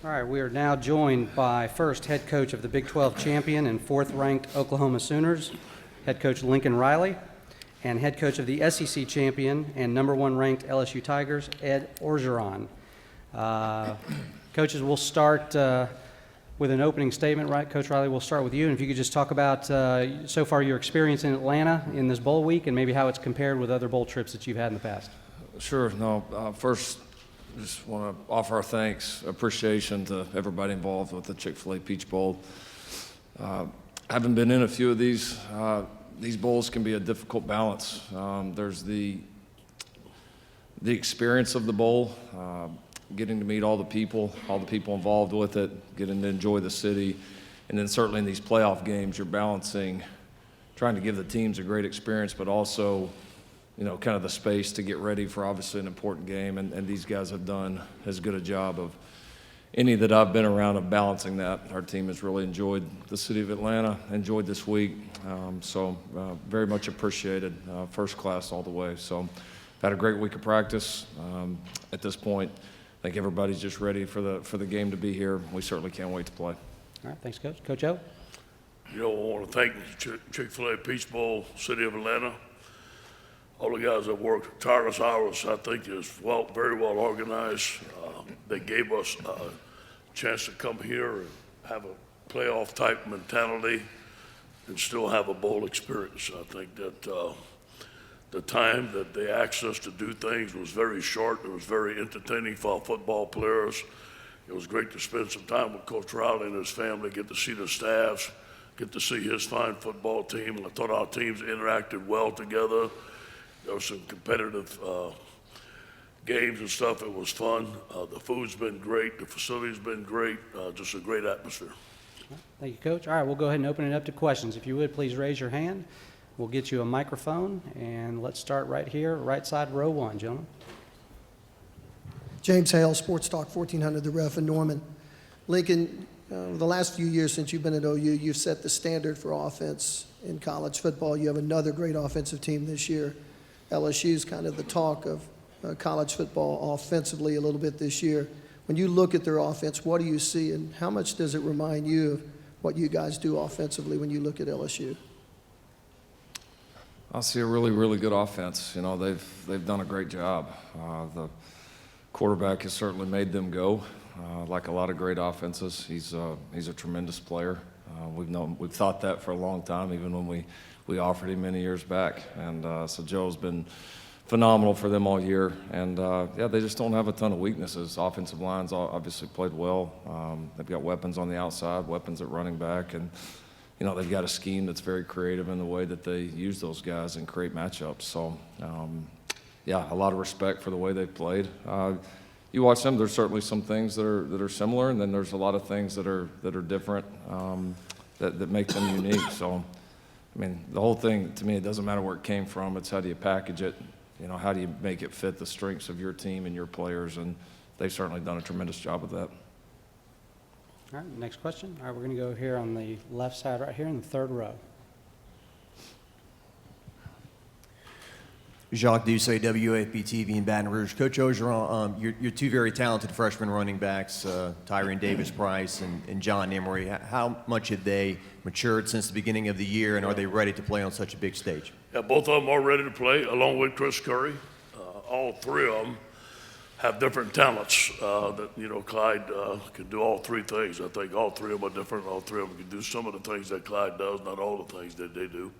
All right, we are now joined by first head coach of the Big 12 champion and fourth-ranked Oklahoma Sooners, head coach Lincoln Riley, and head coach of the SEC champion and number one ranked LSU Tigers, Ed Orgeron. Coaches, we'll start with an opening statement, right? Coach Riley, we'll start with you, and if you could just talk about so far your experience in Atlanta in this bowl week and maybe how it's compared with other bowl trips that you've had in the past. Sure. First, just want to offer our thanks, appreciation to everybody involved with the Chick-fil-A Peach Bowl. Having been in a few of these bowls can be a difficult balance. There's the experience of the bowl, getting to meet all the people involved with it, getting to enjoy the city, and then certainly in these playoff games, you're balancing trying to give the teams a great experience, but also kind of the space to get ready for obviously an important game, and these guys have done as good a job of any that I've been around of balancing that. Our team has really enjoyed the city of Atlanta, enjoyed this week, so very much appreciated, first class all the way. So had a great week of practice. At this point, I think everybody's just ready for the game to be here. We certainly can't wait to play. All right, thanks, Coach. Coach O? I want to thank Chick-fil-A Peach Bowl, City of Atlanta. All the guys that worked tireless hours, I think, is very well organized. They gave us a chance to come here and have a playoff type mentality and still have a bowl experience. I think that the time that they asked us to do things was very short. It was very entertaining for our football players. It was great to spend some time with Coach Riley and his family, get to see the staffs, get to see his fine football team. And I thought our teams interacted well together. There were some competitive games and stuff. It was fun. The food's been great. The facility's been great. Just a great atmosphere. Thank you, Coach. All right, we'll go ahead and open it up to questions. If you would, please raise your hand. We'll get you a microphone, and let's start right here, right side, row one, gentlemen. James Hale, Sports Talk 1400, The Ref in Norman. Lincoln, the last few years since you've been at OU, you've set the standard for offense in college football. You have another great offensive team this year. LSU is kind of the talk of college football offensively a little bit this year. When you look at their offense, what do you see, and how much does it remind you of what you guys do offensively when you look at LSU? I see a really, really good offense. They've done a great job. The quarterback has certainly made them go. Like a lot of great offenses, he's a tremendous player. We've thought that for a long time, even when we offered him many years back. And so Joe's been phenomenal for them all year. And they just don't have a ton of weaknesses. Offensive lines obviously played well. They've got weapons on the outside, weapons at running back, and they've got a scheme that's very creative in the way that they use those guys and create matchups. So a lot of respect for the way they've played. You watch them, there's certainly some things that are similar, and then there's a lot of things that are different that make them unique. So the whole thing, to me, it doesn't matter where it came from. It's how do you package it? How do you make it fit the strengths of your team and your players? And they've certainly done a tremendous job with that. All right, next question. All right, we're going to go here on the left side right here in the third row. Jacques Doucet, WAFB-TV in Baton Rouge. Coach Orgeron, you're two very talented freshman running backs, Tyrion Davis-Price and John Emery. How much have they matured since the beginning of the year, and are they ready to play on such a big stage? Yeah, both of them are ready to play, along with Chris Curry. All three of them have different talents that, Clyde can do all three things. I think all three of them are different. All three of them can do some of the things that Clyde does, not all the things that they do.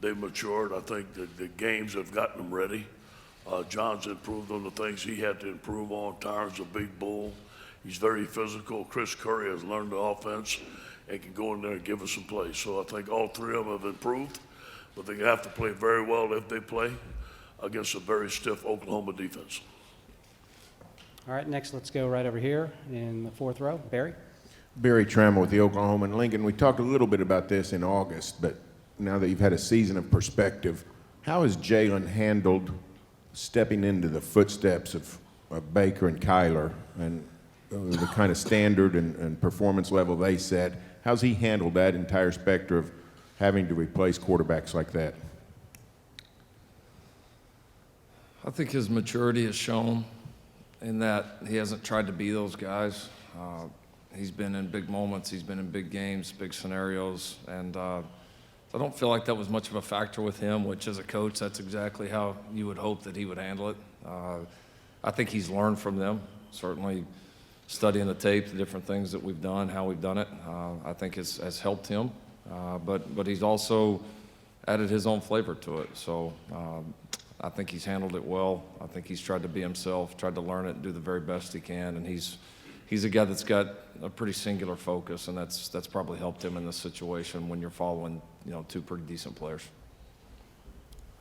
They've matured. I think that the games have gotten them ready. John's improved on the things he had to improve on. Tyron's a big bull. He's very physical. Chris Curry has learned the offense and can go in there and give us some plays. So I think all three of them have improved, but they have to play very well if they play against a very stiff Oklahoma defense. All right, next let's go right over here in the fourth row. Barry? Barry Trammell with the Oklahoma and Lincoln. We talked a little bit about this in August, but now that you've had a season of perspective, how has Jalen handled stepping into the footsteps of Baker and Kyler and the kind of standard and performance level they set? How's he handled that entire spectrum of having to replace quarterbacks like that? I think his maturity has shown in that he hasn't tried to be those guys. He's been in big moments. He's been in big games, big scenarios, and I don't feel like that was much of a factor with him, which as a coach, that's exactly how you would hope that he would handle it. I think he's learned from them, certainly studying the tape, the different things that we've done, how we've done it. I think has helped him, but he's also added his own flavor to it. So I think he's handled it well. I think he's tried to be himself, tried to learn it and do the very best he can, and he's a guy that's got a pretty singular focus, and that's probably helped him in this situation when you're following, two pretty decent players.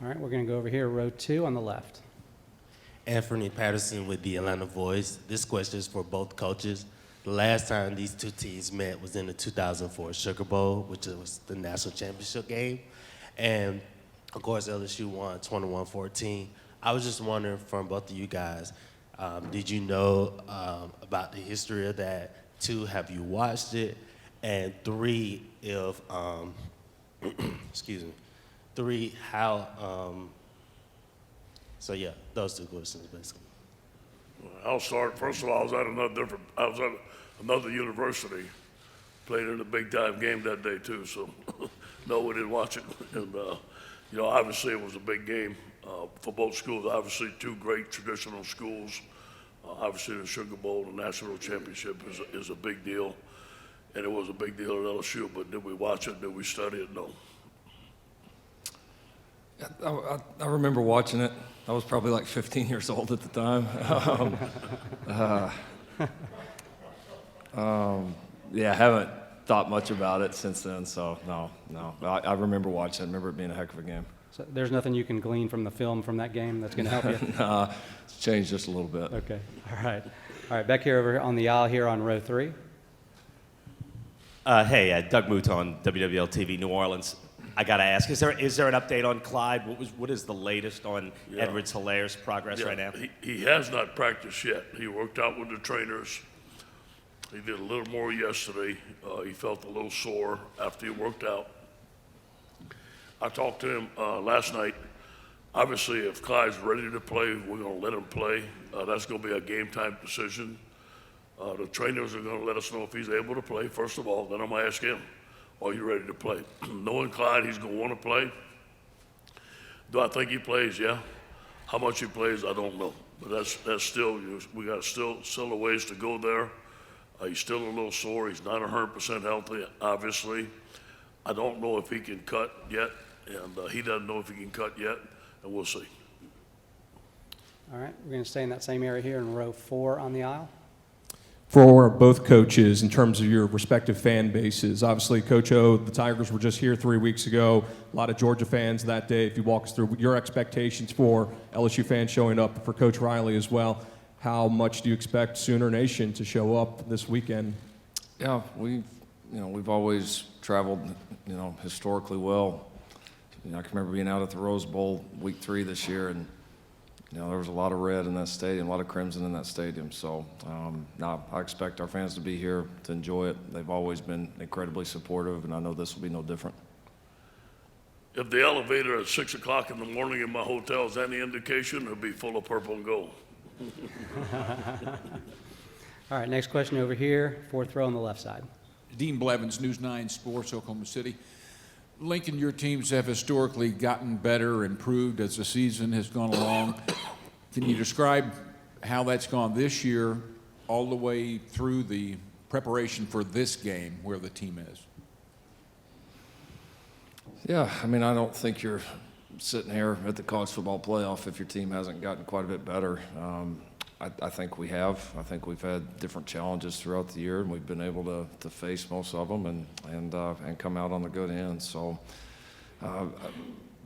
All right, we're going to go over here, row 2 on the left. Anthony Patterson with the Atlanta Voice. This question is for both coaches. The last time these two teams met was in the 2004 Sugar Bowl, which was the national championship game. And, of course, LSU won 21-14. I was just wondering from both of you guys, did you know about the history of that? 2, have you watched it? And 3, if, excuse me, 3, how, so yeah, those 2 questions basically. I'll start. First of all, I was at another university, played in a big time game that day too. So no, we didn't watch it. And obviously it was a big game for both schools. Obviously 2 great traditional schools. Obviously the Sugar Bowl, the national championship is a big deal, and it was a big deal at LSU. But did we watch it? Did we study it? No. I remember watching it. I was probably like 15 years old at the time. I haven't thought much about it since then, so no. I remember watching it. I remember it being a heck of a game. So there's nothing you can glean from the film from that game that's going to help you? Nah, it's changed just a little bit. Okay, all right. Back here over on the aisle here on row 3. Hey, Doug Mouton, WWL TV, New Orleans. I got to ask, is there an update on Clyde? What is the latest on Edwards Hilaire's progress right now? He has not practiced yet. He worked out with the trainers. He did a little more yesterday. He felt a little sore after he worked out. I talked to him last night. Obviously, if Clyde's ready to play, we're going to let him play. That's going to be a game time decision. The trainers are going to let us know if he's able to play, first of all. Then I'm going to ask him, are you ready to play? Knowing Clyde, he's going to want to play. Do I think he plays? Yeah. How much he plays, I don't know. But that's still, we got still a ways to go there. He's still a little sore. He's not 100% healthy, obviously. I don't know if he can cut yet, and he doesn't know if he can cut yet, and we'll see. All right, we're going to stay in that same area here in row 4 on the aisle. For both coaches, in terms of your respective fan bases, obviously, Coach O, the Tigers were just here 3 weeks ago. A lot of Georgia fans that day. If you walk us through your expectations for LSU fans showing up, for Coach Riley as well, how much do you expect Sooner Nation to show up this weekend? Yeah, we've always traveled, historically well. I can remember being out at the Rose Bowl week 3 this year, and there was a lot of red in that stadium, a lot of crimson in that stadium. So, I expect our fans to be here to enjoy it. They've always been incredibly supportive, and I know this will be no different. If the elevator at 6 o'clock in the morning in my hotel is any indication, it'll be full of purple and gold. All right, next question over here, 4th row on the left side. Dean Blevins, News 9 Sports, Oklahoma City. Lincoln, your teams have historically gotten better, improved as the season has gone along. Can you describe how that's gone this year, all the way through the preparation for this game, where the team is? Yeah, I don't think you're sitting here at the college football playoff if your team hasn't gotten quite a bit better. I think we have. I think we've had different challenges throughout the year, and we've been able to face most of them and come out on the good end. So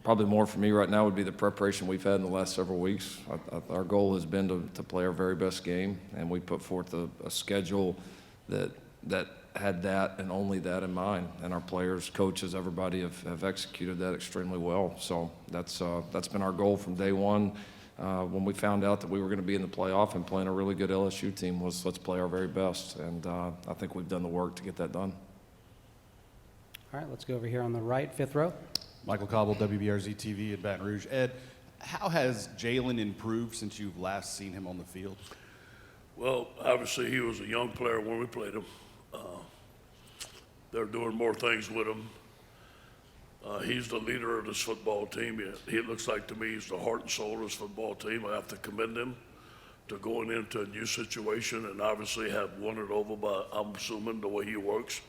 probably more for me right now would be the preparation we've had in the last several weeks. Our goal has been to play our very best game, and we put forth a schedule that had that and only that in mind. And our players, coaches, everybody have executed that extremely well. So that's been our goal from day one. When we found out that we were going to be in the playoff and playing a really good LSU team, was let's play our very best. And I think we've done the work to get that done. All right, let's go over here on the right, 5th row. Michael Coble, WBRZ TV in Baton Rouge. Ed, how has Jalen improved since you've last seen him on the field? Well, obviously, he was a young player when we played him. They're doing more things with him. He's the leader of this football team. He looks like to me he's the heart and soul of this football team. I have to commend him to going into a new situation and obviously have won it over by, I'm assuming, the way he works.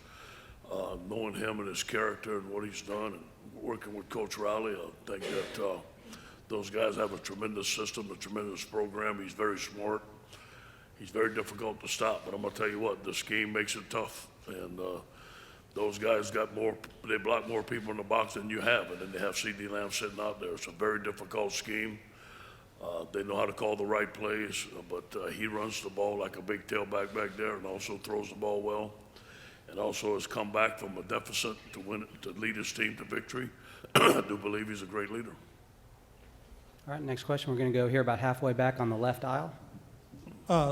Knowing him and his character and what he's done and working with Coach Riley, I think that those guys have a tremendous system, a tremendous program. He's very smart. He's very difficult to stop, but I'm gonna tell you what, the scheme makes it tough. And those guys they block more people in the box than you have, and then they have C.D. Lamb sitting out there. It's a very difficult scheme. They know how to call the right plays, but he runs the ball like a big tailback back there and also throws the ball well. And also has come back from a deficit to lead his team to victory. I do believe he's a great leader. All right, next question. We're going to go here about halfway back on the left aisle.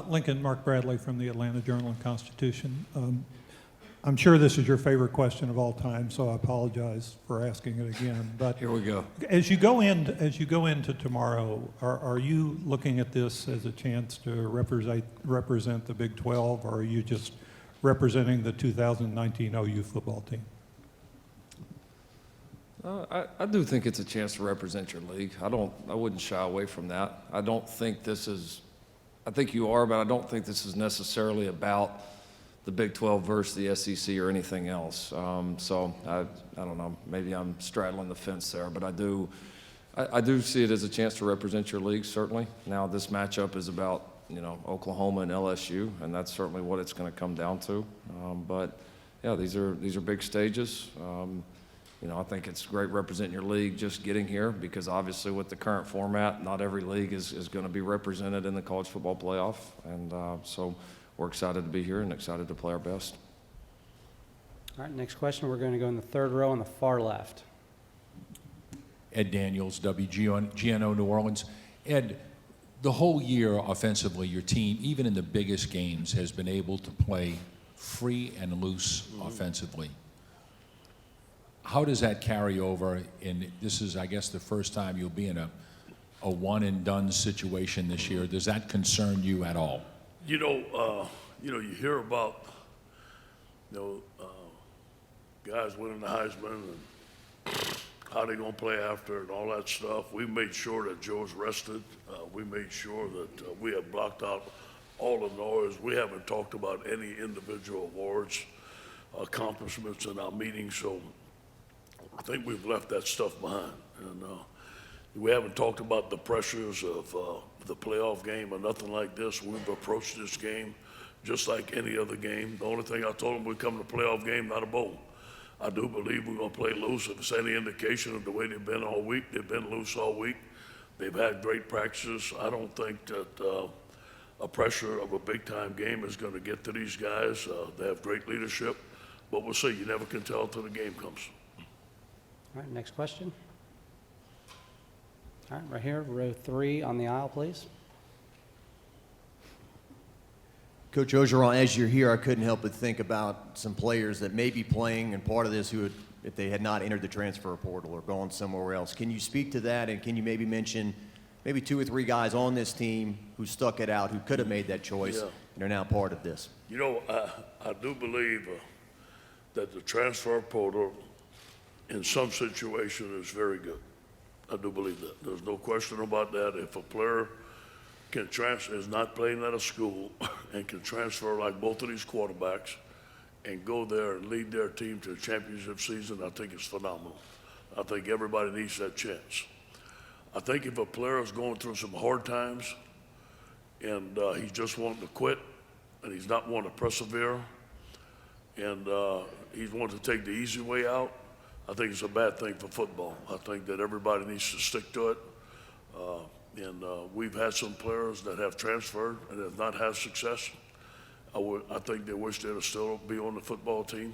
Lincoln, Mark Bradley from the Atlanta Journal-Constitution. I'm sure this is your favorite question of all time, so I apologize for asking it again. But Here we go. as you go into tomorrow, are you looking at this as a chance to represent the Big 12, or are you just representing the 2019 OU football team? I do think it's a chance to represent your league. I wouldn't shy away from that. I think you are, but I don't think this is necessarily about the Big 12 versus the SEC or anything else. So I don't know, maybe I'm straddling the fence there, but I do see it as a chance to represent your league, certainly. Now this matchup is about, Oklahoma and LSU, and that's certainly what it's going to come down to. But yeah, these are big stages. I think it's great representing your league just getting here, because obviously with the current format, not every league is going to be represented in the college football playoff. And so we're excited to be here and excited to play our best. All right, next question. We're going to go in the third row on the far left. Ed Daniels, WGNO New Orleans. Ed, the whole year offensively, your team, even in the biggest games, has been able to play free and loose offensively. How does that carry over? And this is, I guess, the first time you'll be in a one-and-done situation this year. Does that concern you at all? You hear about, guys winning the Heisman and how they gonna play after and all that stuff. We made sure that Joe's rested. We made sure that we have blocked out all the noise. We haven't talked about any individual awards, accomplishments in our meetings, so I think we've left that stuff behind. And we haven't talked about the pressures of the playoff game or nothing like this. We've approached this game just like any other game. The only thing I told them, we come to a playoff game, not a bowl. I do believe we're going to play loose. If it's any indication of the way they've been all week, they've been loose all week. They've had great practices. I don't think that a pressure of a big-time game is going to get to these guys. They have great leadership, but we'll see. You never can tell until the game comes. All right, next question. All right, right here, row 3 on the aisle, please. Coach Orgeron, as you're here, I couldn't help but think about some players that may be playing and part of this who would, if they had not entered the transfer portal or gone somewhere else. Can you speak to that, and can you maybe mention maybe 2 or 3 guys on this team who stuck it out, who could have made that choice and are now part of this? I do believe that the transfer portal in some situations is very good. I do believe that. There's no question about that. If a player is not playing at a school and can transfer like both of these quarterbacks and go there and lead their team to a championship season, I think it's phenomenal. I think everybody needs that chance. I think if a player is going through some hard times and he's just wanting to quit and he's not wanting to persevere and he's wanting to take the easy way out, I think it's a bad thing for football. I think that everybody needs to stick to it. And we've had some players that have transferred and have not had success. I think they wish they'd still be on the football team.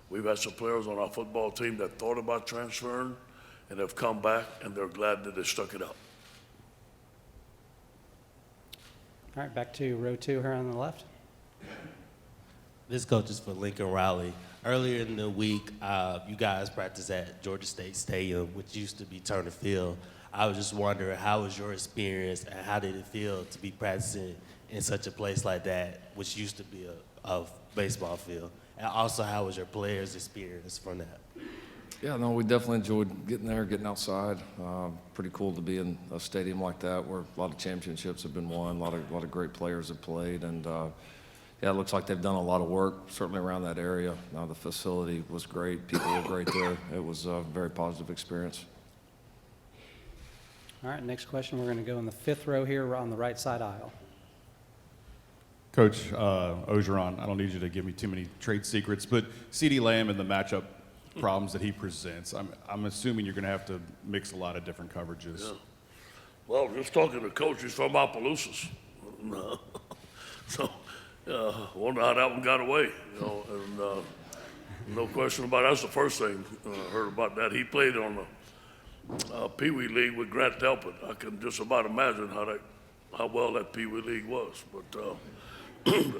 We've had some players on our football team that thought about transferring and have come back, and they're glad that they stuck it out. All right, back to row 2 here on the left. This coach is for Lincoln Riley. Earlier in the week, you guys practiced at Georgia State Stadium, which used to be Turner Field. I was just wondering, how was your experience and how did it feel to be practicing in such a place like that, which used to be a baseball field? And also, how was your players' experience from that? Yeah, no, we definitely enjoyed getting there, getting outside. Pretty cool to be in a stadium like that where a lot of championships have been won, a lot of great players have played, and yeah, it looks like they've done a lot of work, certainly around that area. The facility was great, people were great there. It was a very positive experience. All right, next question. We're going to go in the fifth row here on the right side aisle. Coach Orgeron, I don't need you to give me too many trade secrets, but CeeDee Lamb and the matchup problems that he presents, I'm assuming you're going to have to mix a lot of different coverages. Yeah. Well, just talking to Coach, he's from Opelousas. So, wonder how that one got away, you know, and no question about it. That's the first thing I heard about that. He played on the Pee Wee League with Grant Delpit. I can just about imagine how well that Pee Wee League was. But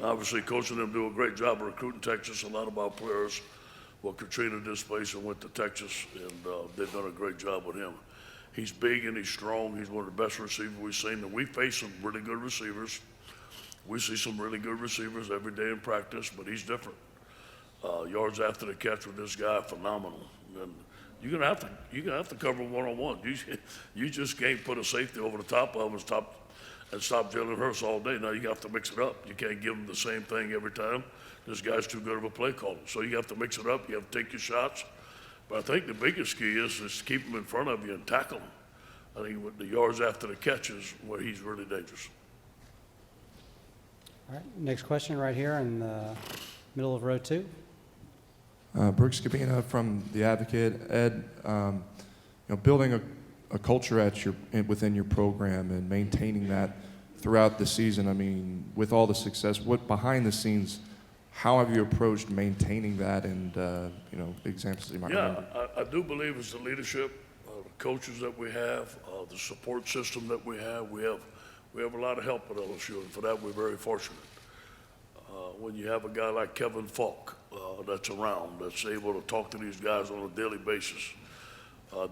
obviously, Coach and them do a great job of recruiting Texas. A lot of our players, well, Katrina displaced and went to Texas, and they've done a great job with him. He's big and he's strong. He's one of the best receivers we've seen, and we face some really good receivers. We see some really good receivers every day in practice, but he's different. Yards after the catch with this guy, phenomenal. And you're gonna have to cover one-on-one. You just can't put a safety over the top of him and stop Jalen Hurts all day. Now you have to mix it up. You can't give him the same thing every time. This guy's too good of a play caller. So you have to mix it up. You have to take your shots. But I think the biggest key is to keep him in front of you and tackle him. I think with the yards after the catch is where he's really dangerous. All right, next question right here in the middle of row 2. Brooks Cabina from The Advocate. Ed, building a culture within your program and maintaining that throughout the season, I mean, with all the success, what behind the scenes, how have you approached maintaining that and, examples you might remember? I do believe it's the leadership, the coaches that we have, the support system that we have. We have a lot of help at LSU, and for that we're very fortunate. When you have a guy like Kevin Falk that's around, that's able to talk to these guys on a daily basis,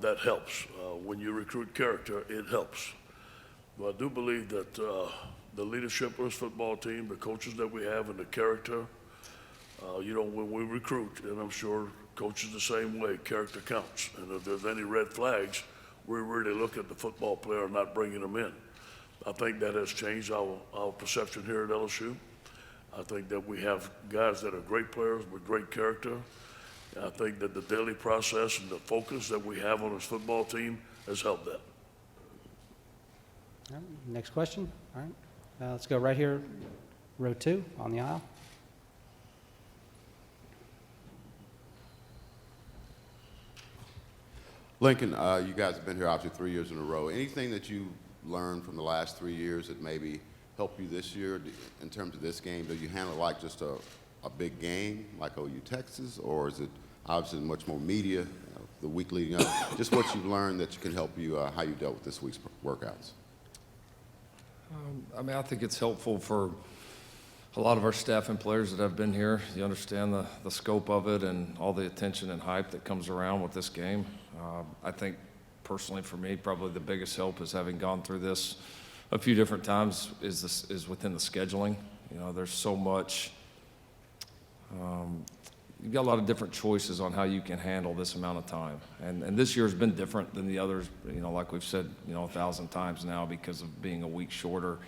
that helps. When you recruit character, it helps. But I do believe that the leadership of this football team, the coaches that we have, and the character, when we recruit, and I'm sure coaches the same way, character counts. And if there's any red flags, we really look at the football player and not bringing them in. I think that has changed our perception here at LSU. I think that we have guys that are great players with great character. And I think that the daily process and the focus that we have on this football team has helped that. All right, next question. All right, let's go right here, row 2 on the aisle. Lincoln, you guys have been here obviously 3 years in a row. Anything that you learned from the last 3 years that maybe helped you this year in terms of this game? Do you handle it like just a big game like OU Texas, or is it obviously much more media the week leading up? Just what you've learned that can help you, how you dealt with this week's workouts. I think it's helpful for a lot of our staff and players that have been here. You understand the scope of it and all the attention and hype that comes around with this game. I think personally for me, probably the biggest help is having gone through this a few different times is within the scheduling. There's so much, you've got a lot of different choices on how you can handle this amount of time. And this year has been different than the others, like we've said, 1,000 times now because of being a week shorter.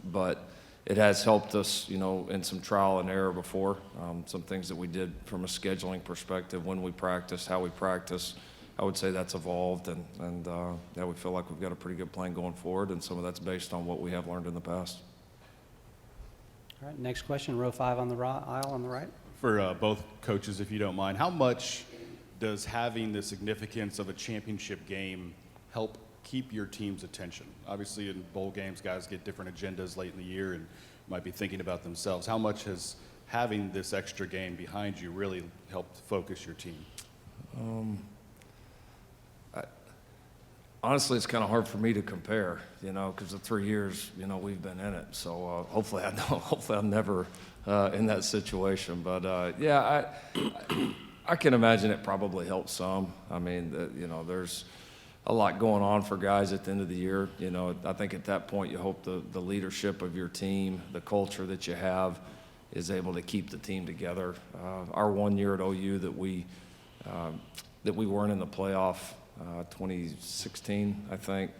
But it has helped us, in some trial and error before. Some things that we did from a scheduling perspective, when we practice, how we practice. I would say that's evolved, and we feel like we've got a pretty good plan going forward, and some of that's based on what we have learned in the past. All right, next question, row 5 on the aisle on the right. For both coaches, if you don't mind, how much does having the significance of a championship game help keep your team's attention? Obviously, in bowl games, guys get different agendas late in the year and might be thinking about themselves. How much has having this extra game behind you really helped focus your team? Honestly, it's kind of hard for me to compare, because the 3 years, we've been in it. So hopefully I'm never in that situation. But I can imagine it probably helps some. I mean, there's a lot going on for guys at the end of the year. You know, I think at that point you hope the leadership of your team, the culture that you have, is able to keep the team together. Our 1 year at OU that we weren't in the playoff, 2016, I think.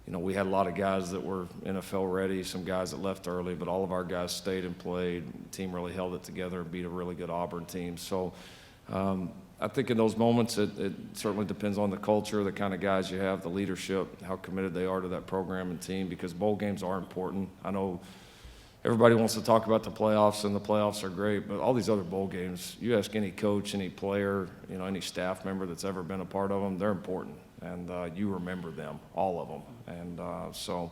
You know, we had a lot of guys that were NFL ready, some guys that left early, but all of our guys stayed and played. The team really held it together and beat a really good Auburn team. So I think in those moments, it certainly depends on the culture, the kind of guys you have, the leadership, how committed they are to that program and team, because bowl games are important. I know everybody wants to talk about the playoffs, and the playoffs are great, but all these other bowl games, you ask any coach, any player, you know, any staff member that's ever been a part of them, they're important, and you remember them, all of them. And so,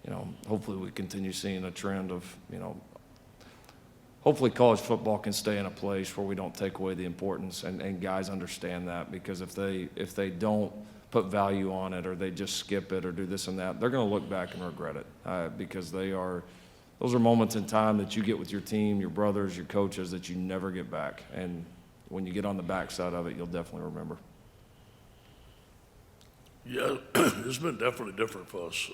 you know, hopefully we continue seeing a trend of, you know, hopefully college football can stay in a place where we don't take away the importance, and guys understand that, because if they don't put value on it, or they just skip it or do this and that, they're going to look back and regret it, because those are moments in time that you get with your team, your brothers, your coaches, that you never get back. And when you get on the backside of it, you'll definitely remember. Yeah, it's been definitely different for us.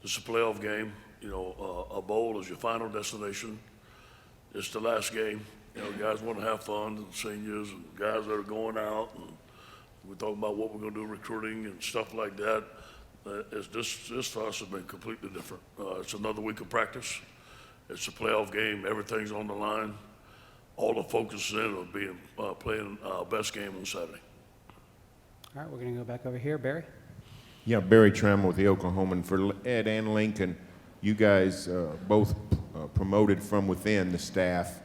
It's a playoff game. You know, a bowl is your final destination. It's the last game. You know, guys want to have fun, and seniors and guys that are going out. And we're talking about what we're going to do recruiting and stuff like that. This for us has been completely different. It's another week of practice. It's a playoff game. Everything's on the line. All the focus is in on playing our best game on Saturday. All right, we're going to go back over here. Barry? Yeah, Barry Trammell with the Oklahoman. For Ed and Lincoln, you guys both promoted from within the staff.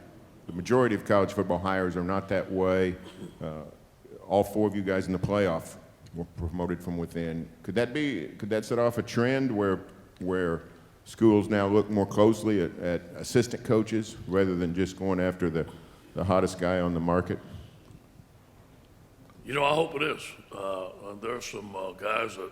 The majority of college football hires are not that way. All four of you guys in the playoff were promoted from within. Could that set off a trend where schools now look more closely at assistant coaches rather than just going after the hottest guy on the market? You know, I hope it is. There's some guys that,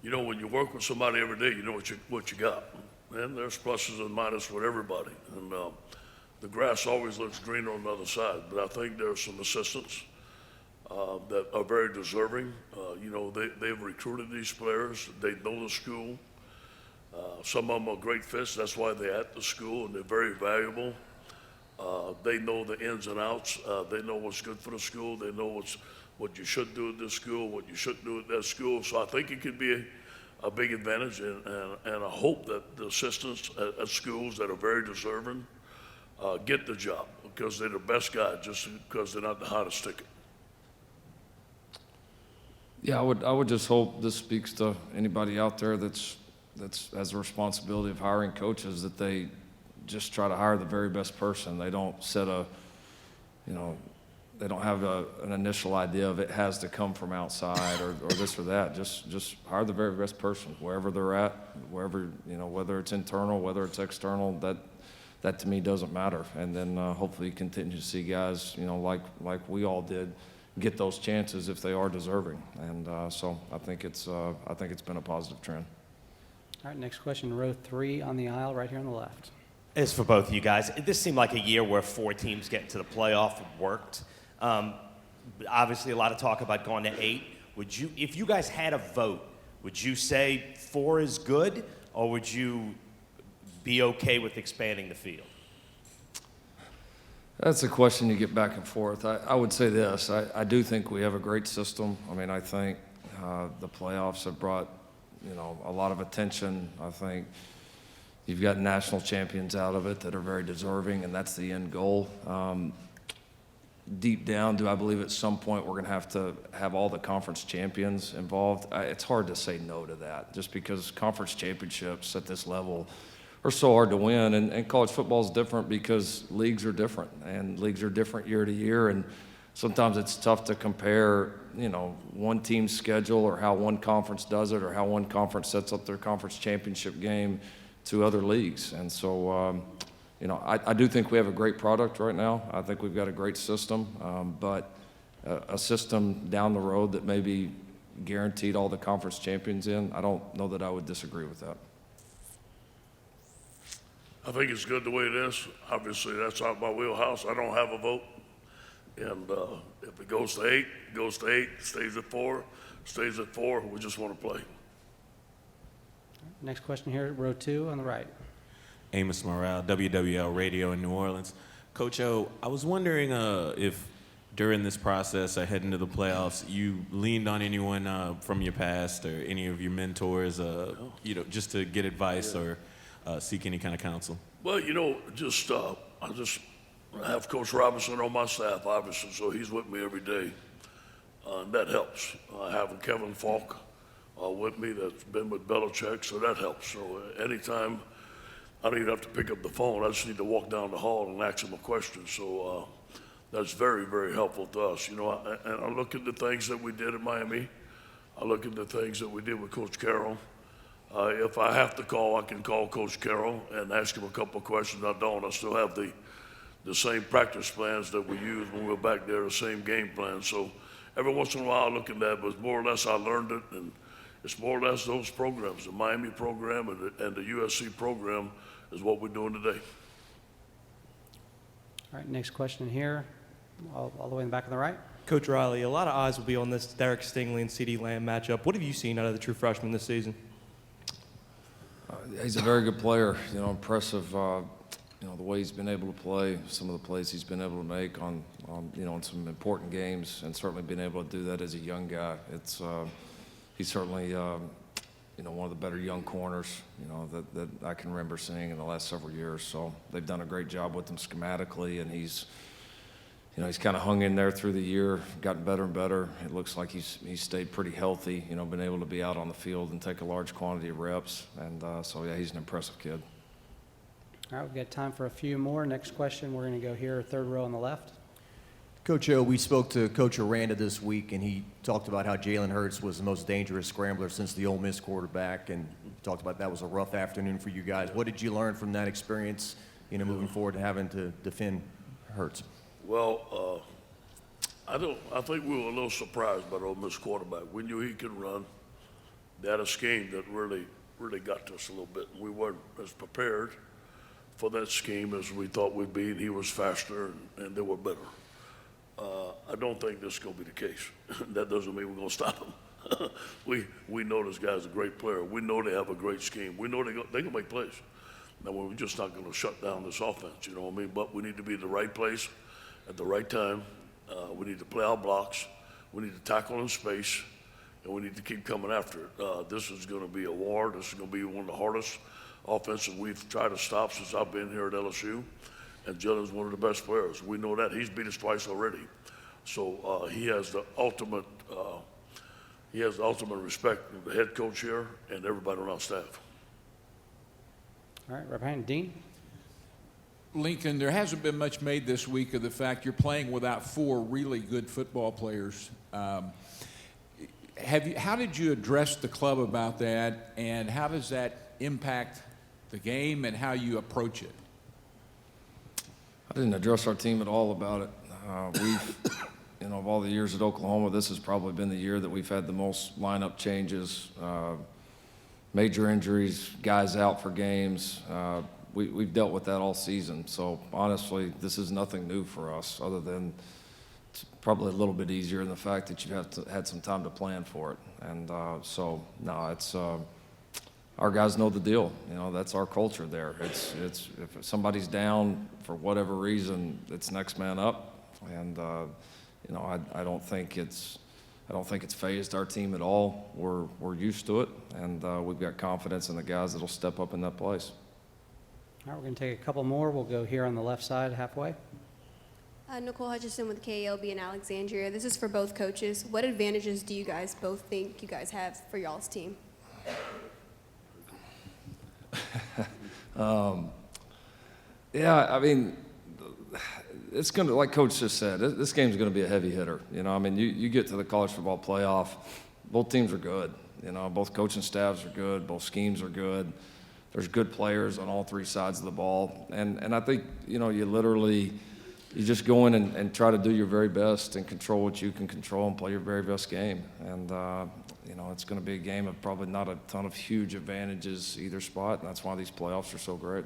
you know, when you work with somebody every day, you know what you got. And there's pluses and minuses with everybody. And the grass always looks greener on the other side. But I think there's some assistants that are very deserving. You know, they've recruited these players. They know the school. Some of them are great fits. That's why they're at the school, and they're very valuable. They know the ins and outs. They know what's good for the school. They know what you should do at this school, what you shouldn't do at that school. So I think it could be a big advantage, and I hope that the assistants at schools that are very deserving get the job, because they're the best guy, just because they're not the hottest ticket. Yeah, I would just hope this speaks to anybody out there that's has the responsibility of hiring coaches, that they just try to hire the very best person. They don't set they don't have an initial idea of it has to come from outside or this or that. Just hire the very best person wherever they're at, wherever, you know, whether it's internal, whether it's external, that to me doesn't matter. And then hopefully you continue to see guys, you know, like we all did, get those chances if they are deserving. And so I think it's been a positive trend. All right, next question, row 3 on the aisle, right here on the left. It's for both of you guys. This seemed like a year where 4 teams getting to the playoff worked. Obviously, a lot of talk about going to 8. Would you, if you guys had a vote, would you say 4 is good, or would you be okay with expanding the field? That's a question you get back and forth. I would say this. I do think we have a great system. I mean, I think the playoffs have brought, you know, a lot of attention. I think you've got national champions out of it that are very deserving, and that's the end goal. Deep down, do I believe at some point we're going to have all the conference champions involved? It's hard to say no to that, just because conference championships at this level are so hard to win. And college football is different because leagues are different, and leagues are different year to year. And sometimes it's tough to compare, you know, one team's schedule or how one conference does it or how one conference sets up their conference championship game to other leagues. And so, you know, I do think we have a great product right now. I think we've got a great system, but a system down the road that maybe guaranteed all the conference champions in, I don't know that I would disagree with that. I think it's good the way it is. Obviously, that's out my wheelhouse. I don't have a vote. And if it goes to 8, it goes to 8, stays at 4, stays at 4, we just want to play. Next question here, row 2 on the right. Amos Morale, WWL Radio in New Orleans. Coach O, I was wondering if during this process heading to the playoffs, you leaned on anyone from your past or any of your mentors, just to get advice or seek any kind of counsel? Well, I just have Coach Robinson on my staff, obviously, so he's with me every day, and that helps. I have Kevin Falk with me that's been with Belichick, so that helps. So anytime, I don't even have to pick up the phone. I just need to walk down the hall and ask him a question. So that's very, very helpful to us. And I look at the things that we did in Miami. I look at the things that we did with Coach Carroll. If I have to call, I can call Coach Carroll and ask him a couple of questions. I don't. I still have the same practice plans that we used when we were back there, the same game plan. So every once in a while I look at that, but more or less I learned it, and it's more or less those programs, the Miami program and the USC program is what we're doing today. All right, next question here, all the way in the back on the right. Coach Riley, a lot of eyes will be on this Derek Stingley and CeeDee Lamb matchup. What have you seen out of the true freshman this season? He's a very good player, impressive, the way he's been able to play, some of the plays he's been able to make on in some important games, and certainly been able to do that as a young guy. He's certainly, one of the better young corners, that I can remember seeing in the last several years. So they've done a great job with him schematically, and he's kind of hung in there through the year, gotten better and better. It looks like he's stayed pretty healthy, been able to be out on the field and take a large quantity of reps. And so, yeah, he's an impressive kid. All right, we've got time for a few more. Next question, we're going to go here, third row on the left. Coach O, we spoke to Coach Aranda this week, and he talked about how Jalen Hurts was the most dangerous scrambler since the Ole Miss quarterback, and talked about that was a rough afternoon for you guys. What did you learn from that experience, moving forward to having to defend Hurts? Well, I think we were a little surprised by the Ole Miss quarterback. We knew he could run. They had a scheme that really got to us a little bit. We weren't as prepared for that scheme as we thought we'd be, and he was faster, and they were better. I don't think this is going to be the case. That doesn't mean we're going to stop him. We know this guy's a great player. We know they have a great scheme. We know they can make plays. Now, we're just not going to shut down this offense, you know what I mean? But we need to be in the right place at the right time. We need to play our blocks. We need to tackle in space, and we need to keep coming after it. This is going to be a war. This is going to be one of the hardest offenses we've tried to stop since I've been here at LSU. And Jalen's one of the best players. We know that. He's beat us twice already. So he has the ultimate respect of the head coach here and everybody on our staff. All right, right behind Dean. Lincoln, there hasn't been much made this week of the fact you're playing without 4 really good football players. How did you address the club about that, and how does that impact the game and how you approach it? I didn't address our team at all about it. We've, of all the years at Oklahoma, this has probably been the year that we've had the most lineup changes, major injuries, guys out for games. We've dealt with that all season. So honestly, this is nothing new for us, other than it's probably a little bit easier in the fact that you had some time to plan for it. And it's our guys know the deal. That's our culture there. It's if somebody's down for whatever reason, it's next man up. And I don't think it's phased our team at all. We're used to it, and we've got confidence in the guys that'll step up in that place. All right, we're going to take a couple more. We'll go here on the left side, halfway. Nicole Hutchison with KLB in Alexandria. This is for both coaches. What advantages do you guys both think you guys have for y'all's team? It's going to, like Coach just said, this game's going to be a heavy hitter. You get to the college football playoff, both teams are good. Both coaching staffs are good, both schemes are good. There's good players on all 3 sides of the ball. And I think, you just go in and try to do your very best and control what you can control and play your very best game. And, it's going to be a game of probably not a ton of huge advantages either spot, and that's why these playoffs are so great.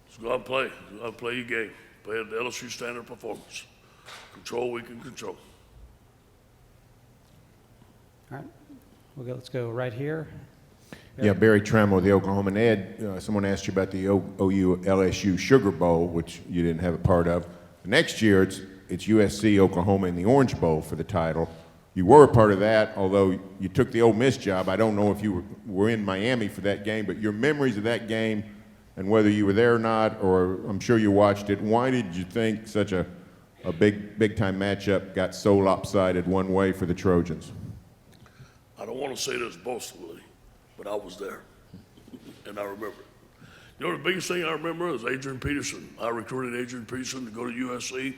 Just go out and play. Go out and play your game. Playing the LSU standard performance. Control, we can control. All right, let's go right here. Yeah, Barry Trammell, the Oklahoman. Ed, someone asked you about the OU LSU Sugar Bowl, which you didn't have a part of. Next year, it's USC Oklahoma in the Orange Bowl for the title. You were a part of that, although you took the Ole Miss job. I don't know if you were in Miami for that game, but your memories of that game and whether you were there or not, or I'm sure you watched it, why did you think such a big-time matchup got so lopsided one way for the Trojans? I don't want to say this boastfully, but I was there, and I remember it. You know, the biggest thing I remember is Adrian Peterson. I recruited Adrian Peterson to go to USC.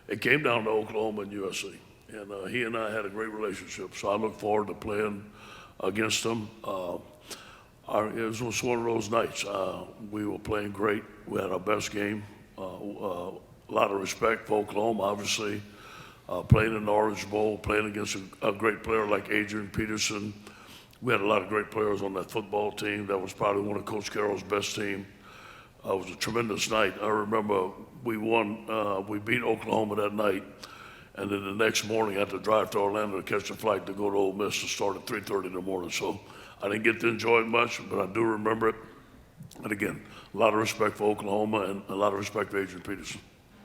It came down to Oklahoma and USC, and he and I had a great relationship, so I look forward to playing against him. It was one of those nights. We were playing great. We had our best game. A lot of respect for Oklahoma, obviously. Playing in the Orange Bowl, playing against a great player like Adrian Peterson. We had a lot of great players on that football team. That was probably one of Coach Carroll's best team. It was a tremendous night. I remember we won, we beat Oklahoma that night, and then the next morning I had to drive to Orlando to catch a flight to go to Ole Miss to start at 3:30 in the morning. So I didn't get to enjoy it much, but I do remember it. And again, a lot of respect for Oklahoma and a lot of respect for Adrian Peterson.